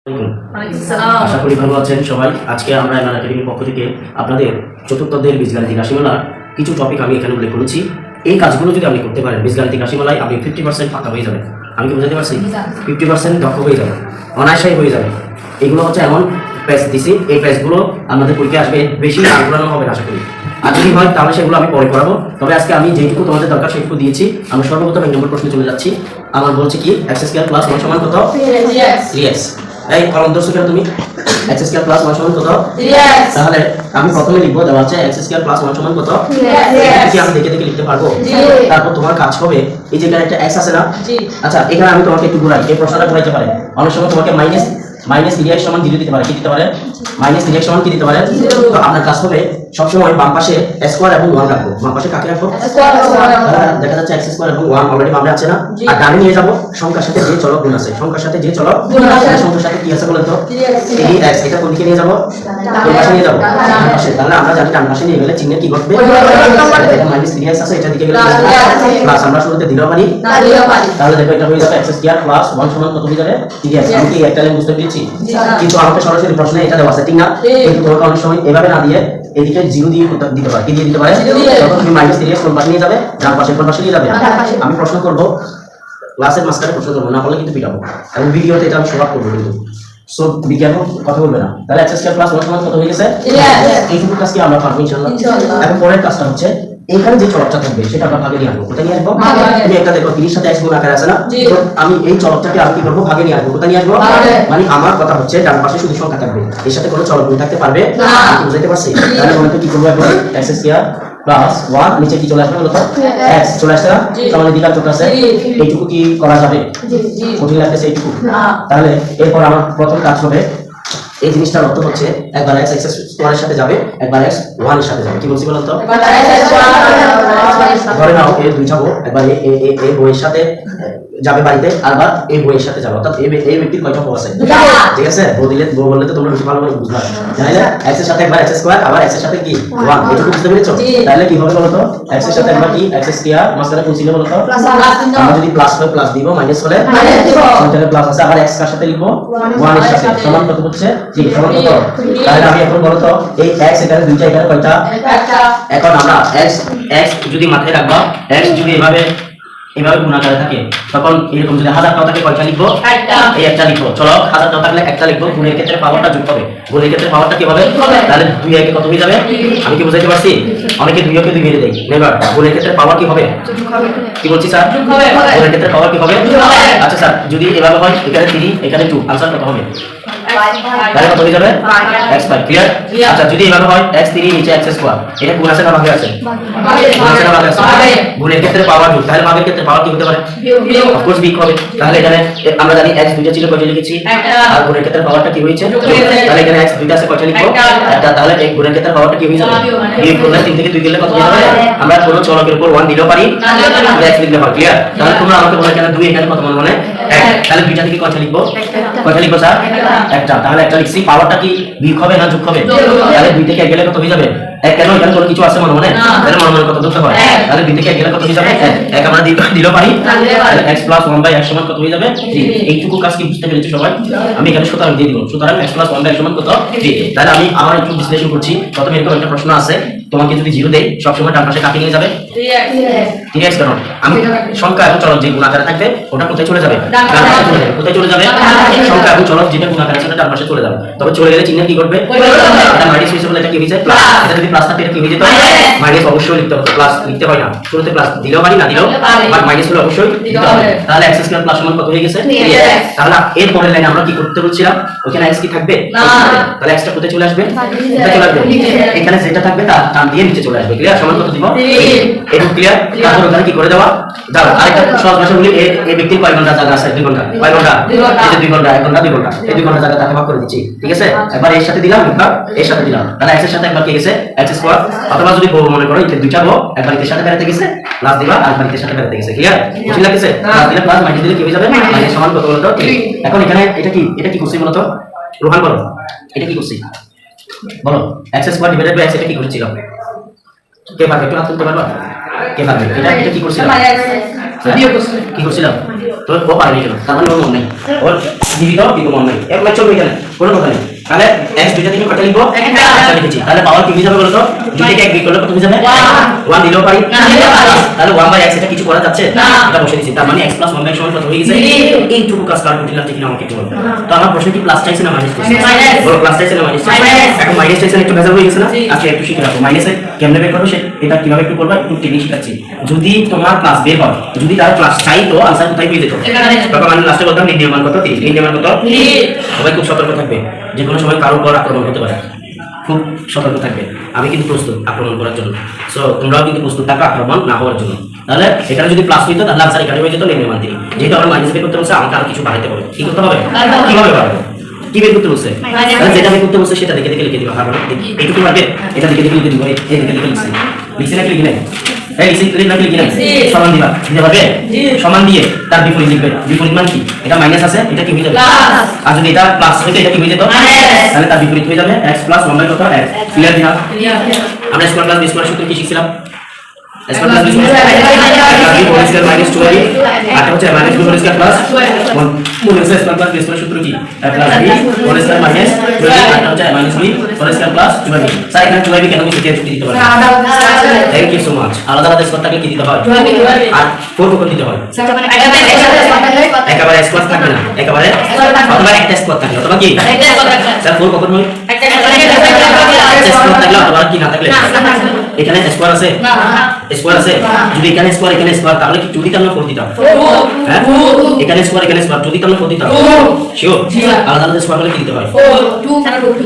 আশা করি ভালো আছেন সবাই। আজকে আমরা এনআর একাডেমির পক্ষ থেকে আপনাদের চতুর্থদের বীজগাণিতিক রাশিমালার কিছু টপিক আমি এখানে উল্লেখ করেছি। এই কাজগুলো যদি আপনি করতে পারেন বীজগাণিতিক রাশিমালায় আপনি 50% পাকা হয়ে যাবেন। আমি কি বুঝাতে পারছি? 50% দক্ষ হয়ে যাবে, অনায়াসই হয়ে যাবে। এগুলো হচ্ছে এমন প্যাচ দিছি, এই প্যাচগুলো আমাদের পরীক্ষায় আসবে, বেশি আগ্রহ হবে আশা করি। আর যদি হয় তাহলে সেগুলো আমি পরে করাবো। তবে আজকে আমি যেটুকু তোমাদের দরকার সেটুকু দিয়েছি। আমরা সর্বপ্রথম 1 নম্বর প্রশ্নে চলে যাচ্ছি। আমার বলছে কি x স্কয়ার প্লাস 1 সমান কত? 3x। এই কলম ধরছো কেন তুমি? x স্কয়ার প্লাস 1 সমান কত? 3x। তাহলে আমি প্রথমে লিখবো, দেওয়া আছে x স্কয়ার প্লাস 1 সমান কত? 3x। কি আমি দেখে দেখে লিখতে পারবো? তারপর তোমার কাজ হবে, এই যে এখানে একটা x আছে না? আচ্ছা, এখানে আমি তোমাকে একটু ঘুরাই, এই প্রশ্নটা ঘুরাইতে পারে। অনেক সময় তোমাকে মাইনাস 3x সমান 0 দিতে পারে। কি দিতে পারে? মাইনাস 3x সমান কি দিতে পারে? তো আপনার কাজ হবে সবসময় বাম পাশে স্কয়ার এবং 1 রাখবো। বাম পাশে কাকে রাখবো? দেখা যাচ্ছে x স্কয়ার এবং 1 অলরেডি বামে আছে না? আর ডানে নিয়ে যাব সংখ্যার সাথে যে চলক গুণ আছে, সংখ্যার সাথে যে চলক গুণ আছে, সংখ্যার সাথে কি আছে বলেন তো? এই x, এটা কোন দিকে নিয়ে যাব? কোন পাশে নিয়ে যাব? ডান পাশে। তাহলে আমরা জানি ডান পাশে নিয়ে গেলে চিহ্নে কি ঘটবে? এটা মাইনাস 3x আছে, এটা দিকে গেলে প্লাস। আমরা শুরুতে দিলেও পারি, তাহলে দেখো এটা হয়ে যাবে x স্কয়ার প্লাস 1 সমান কত হয়ে যাবে? 3x। আমি কি একটা লাইন বুঝতে পেরেছি? কিন্তু আমাকে সরাসরি প্রশ্নে এটা দেওয়া আছে, ঠিক না? কিন্তু তোমাকে অনেক সময় এভাবে না দিয়ে এদিকে 0 দিয়ে দিতে পারে। কি দিয়ে দিতে পারে? তখন তুমি মাইনাস 3x কোন পাশে নিয়ে যাবে? ডান পাশে। কোন পাশে নিয়ে যাবে? আমি প্রশ্ন করব, ক্লাসের মাঝখানে প্রশ্ন করব, না বলে কিন্তু পিটাবো। এবং ভিডিওতে এটা আমি শো আপ করব কিন্তু। সো বিজ্ঞান কথা বলবে না। তাহলে x স্কয়ার প্লাস 1 সমান কত হয়ে গেছে? এইটুকু কাজ কি আমরা পারবো ইনশাআল্লাহ। এখন পরের কাজটা হচ্ছে, এখানে যে চলকটা থাকবে সেটা আমরা ভাগে নিয়ে আসবো। কোথায় নিয়ে আসবো? তুমি একটা দেখো 30 সাথে x গুণ আকারে আছে না? তো আমি এই চলকটাকে আমি কি করব? ভাগে নিয়ে আসবো। কোথায় নিয়ে আসবো? মানে আমার কথা হচ্ছে ডান পাশে শুধু সংখ্যা থাকবে, এর সাথে কোনো চলক গুণ থাকতে পারবে না। আমি বুঝাইতে পারছি? তাহলে আমরা কি করব এখন? x স্কয়ার প্লাস 1 নিচে কি চলে আসবে বলো তো? x চলে আসছে না? সমানে দিকে কত আছে? এইটুকু কি করা যাবে? কঠিন লাগতেছে এইটুকু? তাহলে এরপর আমার প্রথম কাজ হবে, এই জিনিসটার অর্থ হচ্ছে একবার x স্কয়ারের সাথে যাবে, একবার x 1 এর সাথে যাবে। কি বলছি বলুন তো? ধরে নাও এই দুই যাবো, একবার এই বইয়ের সাথে যাবে বাড়িতে, আরবার এই বইয়ের সাথে যাবে। অর্থাৎ এই ব্যক্তির কয়টা বউ আছে? ঠিক আছে? বউ বললে তো তোমরা বেশি ভালো করে বুঝবা। জানেন x এর সাথে একবার x স্কয়ার, আবার x এর সাথে কি 1, এটুকু বুঝতে পেরেছো? তাহলে কি হবে বলো তো? x এর সাথে একবার কি x স্কয়ার, মাঝখানে কোন ছিল বলো তো? আমরা যদি প্লাস হয় প্লাস দিব, মাইনাস হলে মাইনাস দিব। সেটাকে প্লাস আছে, আবার x কার সাথে লিখবো? 1 এর সাথে। সমান কত হচ্ছে? 3 সমান কত? তাহলে আমি এখন বলো তো, এই x এখানে দুইটা, এখানে কয়টা? একটা। এখন আমরা x যদি মাথায় রাখবা, x যদি এভাবে গুণাকারে থাকে, তখন এরকম যদি 1000টাও থাকে কয়টা লিখবো? একটা। এই একটা লিখবো। চলো 1000টাও থাকলে একটা লিখবো। গুণের ক্ষেত্রে পাওয়ারটা যোগ হবে, গুণের ক্ষেত্রে পাওয়ারটা কি হবে? তাহলে 2 একে কত হয়ে যাবে? আমি কি বুঝাইতে পারছি? অনেকে 2 কে 2 মেরে দেয়। নেভার। গুণের ক্ষেত্রে পাওয়ার কি হবে? যোগ হবে। কি বলছি স্যার? যোগ হবে। গুণের ক্ষেত্রে পাওয়ার কি হবে? যোগ হবে। আচ্ছা স্যার, যদি এভাবে হয়, এখানে 3 এখানে 2, आंसर কত হবে? তাহলে কত হয়ে যাবে? x5। ক্লিয়ার? আচ্ছা, যদি এভাবে হয় x 3 নিচে x স্কয়ার, এটা গুণ আছে না ভাগে আছে? গুণ আছে না ভাগে আছে? গুণের ক্ষেত্রে পাওয়ার যোগ, তাহলে ভাগের ক্ষেত্রে পাওয়ার কি হতে পারে? বিয়োগ। অফ কোর্স বিয়োগ হবে। তাহলে এখানে আমরা জানি x দুইটা ছিল, কয়টা লিখেছি? একটা। আর গুণের ক্ষেত্রে পাওয়ারটা কি হয়েছে? যোগ। তাহলে এখানে x দুইটা আছে, কয়টা লিখবো? একটা। তাহলে এই গুণের ক্ষেত্রে পাওয়ারটা কি হয়ে যাবে? বিয়োগ করলে 3 থেকে 2 গেলে কত হয়ে যাবে? আমরা কোনো চলকের উপর 1 দিলেও পারি, x লিখলে পারি। ক্লিয়ার? তাহলে তোমরা আমাকে বলো এখানে 2, এখানে কত মনে 1। তাহলে দুইটা থেকে কয়টা লিখবো? কয়টা লিখবো স্যার? একটা। তাহলে একটা লিখছি, পাওয়ারটা কি বিয়োগ হবে না যোগ হবে? তাহলে 2 থেকে 1 গেলে কত হয়ে যাবে? 1। কেন? এখানে কোনো কিছু আছে মনে? তাহলে মনে কত ধরতে হয়? তাহলে 2 থেকে 1 গেলে কত হয়ে যাবে? 1 আমরা দিলেও পারি। তাহলে x + 1/x সমান কত হয়ে যাবে? 3। এইটুকু কাজ কি বুঝতে পেরেছো সবাই? আমি এখানে সুতরাং দিয়ে দিব। সুতরাং x + 1/x সমান কত? 3। তাহলে আমি আবার একটু বিশ্লেষণ করছি। প্রথমে এরকম একটা প্রশ্ন আছে, তোমাকে যদি 0 দেই, সব সময় ডান পাশে কাকে নিয়ে যাবে? 3x। কেন? আমি সংখ্যা এবং চলক যে গুণ আকারে থাকবে ওটা কোথায় চলে যাবে? ডান পাশে চলে যাবে। কোথায় চলে যাবে? সংখ্যা এবং চলক যেটা গুণ আকারে আছে সেটা ডান পাশে চলে যাবে। তবে চলে গেলে চিহ্ন কি করবে? এটা মাইনাস হইছে বলে এটা কি হয়ে যায়? প্লাস। এটা যদি প্লাস থাকে এটা কি হয়ে যেত? মাইনাস অবশ্যই লিখতে হবে। প্লাস লিখতে হয় না, শুরুতে প্লাস দিলেও পারি, না দিলেও বাট মাইনাস হলে অবশ্যই দিতে হবে। তাহলে x স্কয়ার প্লাস সমান কত হয়ে গেছে? 3x। তাহলে এর পরের লাইনে আমরা কি করতে বলছিলাম? ওখানে x কি থাকবে? না। তাহলে x টা কোথায় চলে আসবে? কোথায় চলে আসবে? এখানে যেটা থাকবে তার টান দিয়ে নিচে চলে আসবে। ক্লিয়ার? সমান কত দিব? 3। এটা ক্লিয়ার? তারপর ওখানে কি করে দেওয়া? দাও। আরেকটা সহজ ভাষা বলি, এই ব্যক্তির কয় ঘন্টা জায়গা আছে? 2 ঘন্টা। কয় ঘন্টা? এই যে 2 ঘন্টা, 1 ঘন্টা 2 ঘন্টা। এই 2 ঘন্টা জায়গা তাকে ভাগ করে দিচ্ছি। ঠিক আছে? একবার এর সাথে দিলাম, একবার এর সাথে দিলাম। তাহলে x এর সাথে একবার কি গেছে? x square. অথবা যদি বউ মনে করো এই দুইটা বউ একবার এর সাথে বেরোতে গেছে, প্লাস দিবা, আর একবার এর সাথে বেরোতে গেছে। ক্লিয়ার? বুঝতে লাগছে? প্লাস দিলে প্লাস, মাইনাস দিলে কি হয়ে যাবে? মাইনাস সমান কত বলতো? 3। এখন এখানে এটা কি করছি বলতো? রোহান বলো, এটা কি করছি বলো? x square divided by x, এটা কি করেছিলাম? কে পারবে? একটু হাত তুলতে পারবা? কে পারবে? এটা কি করছিলাম? কি করছিলাম? তো ও পারেনি কেন? তার মানে ওর মন নেই, ওর জীবিত কিন্তু মন নেই, এক ম্যাচ চলবে এখানে, কোনো কথা নেই। তাহলে x দুইটা থেকে কত লিখবো? একটা লিখেছি। তাহলে পাওয়ার কি হয়ে যাবে বলো তো? দুই থেকে 1 বিয়োগ করলে কত হয়ে যাবে? 1 দিলেও পারি, তাহলে 1/x এটা কিছু করা যাচ্ছে না, এটা বসে দিয়েছি। তার মানে x + 1/x সমান কত হয়ে গেছে? এইটুকু কাজ কার করতে লাগছে কিনা আমাকে একটু বলো। তো আমার প্রশ্ন কি প্লাস চাইছে না মাইনাস চাইছে? বলো প্লাস চাইছে না মাইনাস চাইছে? এখন মাইনাস চাইছে একটু ভেজাল হয়ে গেছে না? আজকে একটু শিখে রাখো মাইনাসে কেমনে বের করবে, এটা কিভাবে একটু করবা একটু টেকনিক শিখাচ্ছি। যদি তোমার প্লাস বের হয়, যদি তার প্লাস চাই তো আনসার কোথায় পেয়ে যেত? তখন আমি লাস্টে বলতাম নির্ণয় মান কত? 3। নির্ণয় মান কত? 3। সবাই খুব সতর্ক থাকবে, যে কোনো সময় কারোর উপর আক্রমণ হতে পারে, খুব সতর্ক থাকবে। আমি কিন্তু প্রস্তুত আক্রমণ করার জন্য, সো তোমরাও কিন্তু প্রস্তুত থাকো আক্রমণ না হওয়ার জন্য। তাহলে এখানে যদি প্লাস হইতো তাহলে আনসার এখানে হয়ে যেত নির্ণয় মান 3। যেহেতু আমরা মাইনাস বের করতে বলছে, আমাকে আরো কিছু বাড়াইতে হবে। কি করতে হবে? কিভাবে বাড়াবো? কি বের করতে বলছে? তাহলে যেটা বের করতে বলছে সেটা দেখে দেখে লিখে দিবা। পারবে না? এইটুকু পারবে? এটা দেখে দেখে লিখে দিবা। এই দেখে দেখে লিখছি, লিখছি না কি লিখি নাই? এই লিখছি না কি লিখি নাই? সমান দিবা, দিতে পারবে? সমান দিয়ে তার বিপরীত লিখবে। বিপরীত মান কি? এটা মাইনাস আছে, এটা কি হয়ে যাবে? আর যদি এটা প্লাস হইতো এটা কি হয়ে যেত? তাহলে তার বিপরীত হয়ে যাবে x + 1/, কত? x। ক্লিয়ার দিনা? আমরা স্কয়ার প্লাস বি স্কয়ার সূত্র কি শিখছিলাম? Square plus B square whole square minus 2ab, আর হচ্ছে মাইনাস 2 হোল স্কয়ার প্লাস 1। মনে আছে স্কয়ার প্লাস বি স্কয়ার সূত্র কি? a plus b whole square minus 2ab, আর হচ্ছে minus b whole square plus 2ab। Sir এখানে 2ab কেন কিছু দিয়ে দিতে পারে? Thank you so much. আলাদা আলাদা স্কয়ারটাকে কি দিতে হয়? আর 4 কখন দিতে হয়? একেবারে স্কয়ার থাকবে না, একেবারে অথবা একটা স্কয়ার থাকবে, অথবা কি স্যার 4 কখন হয়? একটা স্কয়ার থাকলে অথবা কি না থাকলে? এখানে স্কয়ার আছে না, স্কয়ার আছে। যদি এখানে স্কয়ার এখানে স্কয়ার, তাহলে কি যদি আমরা 4 দিতাম? হ্যাঁ, এখানে স্কয়ার এখানে স্কয়ার, যদি আমরা 4 দিতাম শিওর। আলাদা আলাদা স্কয়ার হলে কি দিতে হয়?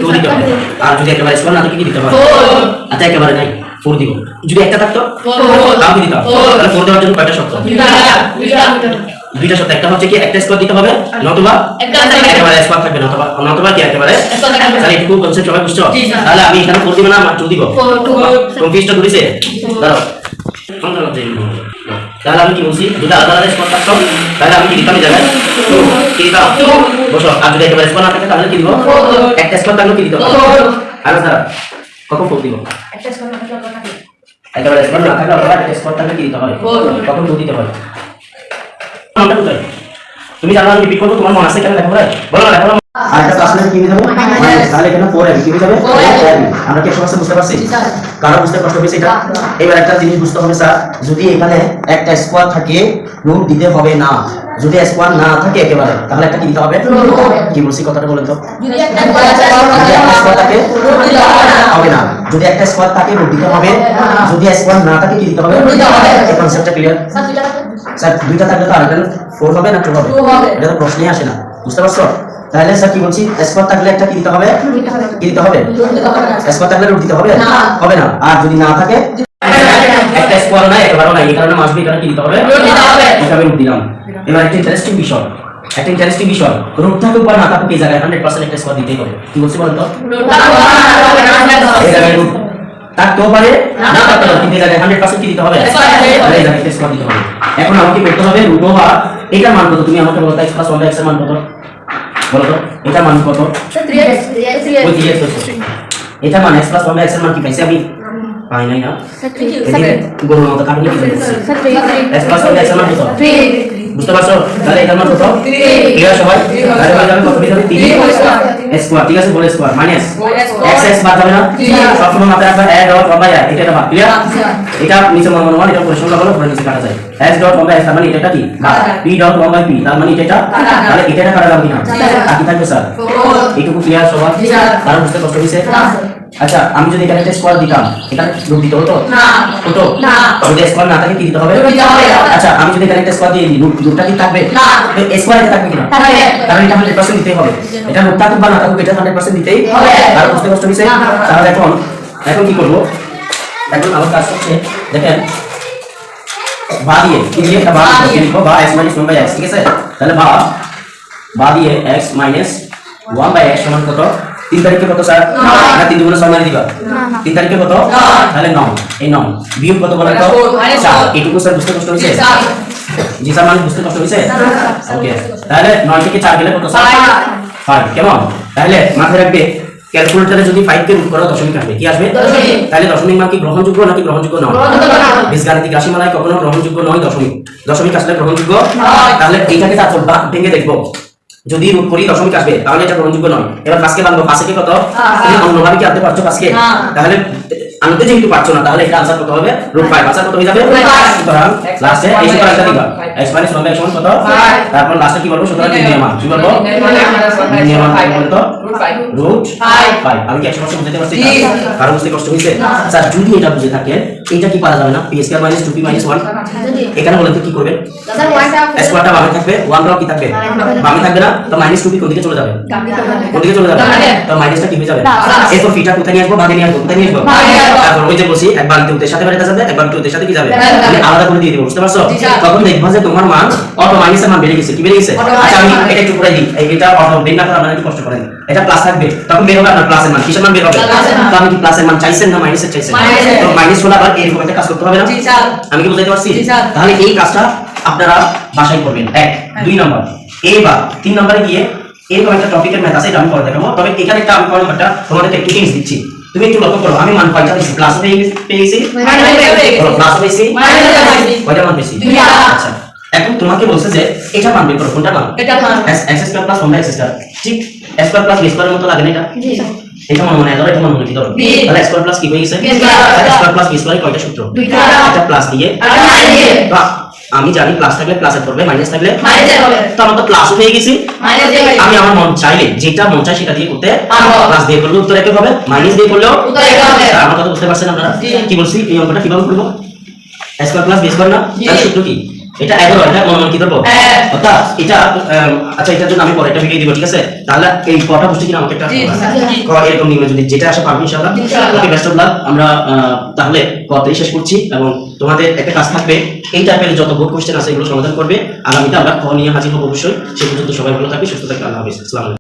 2 দিতে হয়। আর যদি একেবারে স্কয়ার না থাকে কি দিতে হয়? আচ্ছা একেবারে নাই 4 দিব। যদি একটা থাকতো তাও কি দিতাম? তাহলে 4 দেওয়ার জন্য কয়টা শর্ত? দুইটা শর্ত। একটা হচ্ছে কি একটা স্কয়ার দিতে হবে, নতুবা একেবারে স্কয়ার থাকবে না, নতুবা কি একেবারে। তাহলে একটু কনসেপ্ট সবাই বুঝছো? তাহলে আমি এখানে 4 দিব না, মাত্র 2 দিব। কনফিউজড করেছে? দাঁড়াও, তাহলে আমি কি বলছি? যদি আলাদা আলাদা স্কয়ার থাকতো তাহলে আমি কি দিতাম? এই জায়গায় কি দিতাম? বসো। আর যদি একেবারে স্কয়ার না থাকে তাহলে কি দিব? একটা স্কয়ার থাকলে কি দিতে হবে? আর স্যার কখন 4 দিব? একটা স্কয়ার না থাকলে কত থাকে? একেবারে স্কয়ার না থাকলে অথবা একটা স্কয়ার থাকলে কি দিতে হয়? কখন 2 দিতে হয়? তুমি জানো আমি রিপিট করব, তোমার মনে আছে কেন? দেখো ভাই, বলো না, দেখো। আর এটা আসলে কি হয়ে যাবে? তাহলে এখানে 4ab কি হয়ে যাবে? আমরা কি সমস্যা বুঝতে পারছি? কারণ বুঝতে কষ্ট হয়েছে এটা। এবার একটা জিনিস বুঝতে হবে স্যার, যদি এখানে একটা স্কয়ার থাকে রুট দিতে হবে না, যদি স্কয়ার না থাকে একেবারে, তাহলে একটা কি দিতে হবে? কি বলছি কথাটা বলেন তো? যদি একটা স্কয়ার থাকে রুট দিতে হবে না, যদি একটা স্কয়ার থাকে রুট দিতে হবে, যদি স্কয়ার না থাকে কি দিতে হবে? এই কনসেপ্টটা ক্লিয়ার? স্যার দুইটা থাকলে তো আরেকটা 4 হবে না 2 হবে? এটা তো প্রশ্নই আসে না, বুঝতে পারছো? তাহলে স্যার কি বলছি, স্কয়ার থাকলে একটা কি দিতে হবে? কি দিতে হবে? স্কয়ার থাকলে রুট দিতে হবে? হবে না। আর যদি না থাকে একটা স্কয়ার নাই একেবারে নাই, এই কারণে মাসবি এখানে কি দিতে হবে? রুট দিতে হবে। এটা আমি রুট দিলাম। এবার একটা ইন্টারেস্টিং বিষয়, রুট থাকুক বা না থাকুক এই জায়গায় 100% একটা স্কয়ার দিতেই হবে। কি বলছি বলেন তো? এই জায়গায় রুট থাকতেও পারে না থাকতে পারে, কিন্তু এই জায়গায় 100% কি দিতে হবে? তাহলে এই জায়গায় স্কয়ার দিতে হবে। এখন আমাকে করতে হবে রুট ওভার এটার মান কত? তুমি আমাকে বলো তো x + 1/x এর মান কত? বলো তো এটা মান কত? 3x। ওই 3x হচ্ছে এটা মান x + 1/x এর মান কি পাইছি আমি? পাই নাই না স্যার, গণনা মত কাটলে কি পাইছি? স্যার 3x + 1/x এর মান কত? 3। বুঝতে পারছো? তাহলে এটার মান কত? 3। ক্লিয়ার সবাই? তাহলে হয়ে যাবে কত? হয়ে যাবে 3 স্কয়ার। ঠিক আছে, বলে স্কয়ার মাইনাস x বাদ যাবে না, সব সময় মাথায় রাখবে a ডট 1/r, এটা বাদ। ক্লিয়ার? এটা নিচে মনে এটা পরিসংখ্যা বলো, পরে নিচে কাটা যায়। s ডট 1/s তার মানে এটা কি বাদ, p ডট 1/p তার মানে এটা, তাহলে এটা কাটা যাবে কিনা? আর কি থাকবে স্যার? এইটুকু ক্লিয়ার সবার? কারণ বুঝতে কষ্ট হইছে? আচ্ছা আমি যদি এখানে একটা স্কয়ার দিতাম, এখানে রুট দিতে হতো না? হতো না। যদি স্কয়ার না থাকে কি দিতে হবে? রুট দিতে হবে। আচ্ছা আমি যদি এখানে একটা স্কয়ার দিয়ে দিই, রুটটা কি থাকবে? না। তো স্কয়ার এটা থাকবে কিনা? থাকবে। কারণ এটা 100% দিতেই হবে। এটা রুট থাকুক বা না থাকুক এটা 100% দিতেই হবে। কারণ বুঝতে কষ্ট হইছে? তাহলে এখন কি করব? এখন আমার কাজ হচ্ছে দেখেন বা দিয়ে কি দিয়ে একটা বা দিয়ে লিখব, বা x - 1/x। ঠিক আছে, তাহলে বা দিয়ে x - 1/x সমান কত? 3 তারিখে কত স্যার? না 3 দুগুণে 6 মানে দিবা। 3 তারিখে কত? তাহলে 9। এই 9 বিয়োগ কত বলেন তো? 4। এইটুকু স্যার বুঝতে কষ্ট হইছে? জি স্যার, মানে বুঝতে কষ্ট হইছে? ওকে, তাহলে 9 থেকে 4 গেলে কত স্যার? 5। কেমন? তাহলে মাথায় রাখবে ক্যালকুলেটরে যদি 5 কে রুট করো দশমিক আসবে, কি আসবে? তাহলে দশমিক মান কি গ্রহণযোগ্য নাকি গ্রহণযোগ্য নয়? বীজগাণিতিক রাশিমালায় কখনো গ্রহণযোগ্য নয় দশমিক। দশমিক আসলে গ্রহণযোগ্য নয়। তাহলে এইটাকে তারপর ভেঙে দেখবো, যদি রুট করি দশমিক আসবে তাহলে এটা গ্রহণযোগ্য নয়। এবার পাঁচকে ভাঙবো, পাঁচে কে কত? তুমি অন্যভাবে কি আনতে পারছো পাঁচকে? তাহলে আনতে যেহেতু পারছো না তাহলে এটা আনসার কত হবে? √5। আনসার কত হয়ে যাবে? সুতরাং লাস্টে এই সূত্রটা দিবা, x - 1 সমান কত? তারপর লাস্টে কি বলবো? সুতরাং নির্ণয় মান কি বলবো? নির্ণয় মান কত? √5। আমি কি 100% বুঝতে পারছি? কারণ বুঝতে কষ্ট হইছে? স্যার যদি এটা বুঝে থাকেন এটা কি পারা যাবে না? p² - 2p - 1 এখানে বলেন তো কি করবেন? স্কয়ারটা বামে থাকবে, 1টাও কি থাকবে? বামে থাকবে না? তো -2p কোন দিকে চলে যাবে? কোন দিকে চলে যাবে? তো মাইনাসটা কি হয়ে যাবে? এরপর ফিটা কোথায় নিয়ে আসবো? ভাগে নিয়ে আসবো। কোথায় নিয়ে আসবো? তারপর ওই যে বলছি একবার উত্তের সাথে বাড়িতে যাবে, একবার উত্তের সাথে কি যাবে? মানে আলাদা করে দিয়ে দিব, বুঝতে পারছো? তখন দেখবা যে তোমার মান অটো মাইনাসের মান বেড়ে গেছে। কি বেড়ে গেছে? আচ্ছা আমি এটা একটু করে দিই, এটা অটো বের না করে আপনারা একটু কষ্ট করেন। এটা প্লাস থাকবে, তখন বের হবে আপনার প্লাসের মান। কিসের মান বের হবে? তো আমি কি প্লাসের মান চাইছেন না মাইনাসের চাইছেন? তো মাইনাস হলে আবার এরকম একটা কাজ করতে হবে না? আমি কি বুঝাইতে পারছি? তাহলে এই কাজটা আপনারা বাসায় করবেন। 1 2 নাম্বার। এবার 3 নম্বরে গিয়ে এরকম একটা টপিকের ম্যাথ আছে, এটা আমি করে দেখাবো। তবে এখানে একটা আমি করে নাম্বারটা তোমাদেরকে একটু হিন্টস দিচ্ছি। তুমি একটু লক্ষ্য করো, আমি মান কয়টা দিছি? প্লাস পেয়ে গেছি, প্লাস পেয়েছি, কয়টা মান পেয়েছি? আচ্ছা এখন তোমাকে বলছে যে এটা মান বের করো, কোনটা মান? x² + 1x²। ঠিক x² + b² এর মতো লাগে না এটা? জি এটা মনে মনে ধরো, এটা মনে মনে কি ধরো, তাহলে x² + কি হয়ে গেছে? x² + b² কয়টা সূত্র? দুইটা। এটা প্লাস দিয়ে আর মাইনাস দিয়ে, আমি জানি প্লাস থাকলে প্লাসের পড়বে, মাইনাস থাকলে মাইনাসের পড়বে। তো আমরা তো প্লাস হয়ে গেছি, মাইনাস দিয়ে আমি আমার মন চাইলে যেটা মন চাই সেটা দিয়ে করতে পারবো। প্লাস দিয়ে করলে উত্তর একই হবে, মাইনাস দিয়ে করলেও উত্তর একই হবে। আমার কথা বুঝতে পারছেন আপনারা? কি বলছি? এই অঙ্কটা কিভাবে করব? x² + b² না? তার সূত্র কি? এটা এগারো, এটা মনে মনে কি ধরবো? অর্থাৎ এটা আচ্ছা এটার জন্য আমি পরে একটা ভিডিও দিব, ঠিক আছে? তাহলে এই কটা বুঝতে কিনা আমাকে একটা এরকম নিয়মে যদি যেটা আসে পারবো ইনশাআল্লাহ। ওকে বেস্ট অফ লাক। আমরা তাহলে কতই শেষ করছি এবং তোমাদের একটা কাজ থাকবে এই টাইপের যত বুক কোশ্চেন আছে এগুলো সমাধান করবে। আগামীতে আমরা খ নিয়ে হাজির হব অবশ্যই। সে পর্যন্ত সবাই ভালো থাকবে, সুস্থ থাকবে। আল্লাহ হাফেজ। আসসালামু আলাইকুম।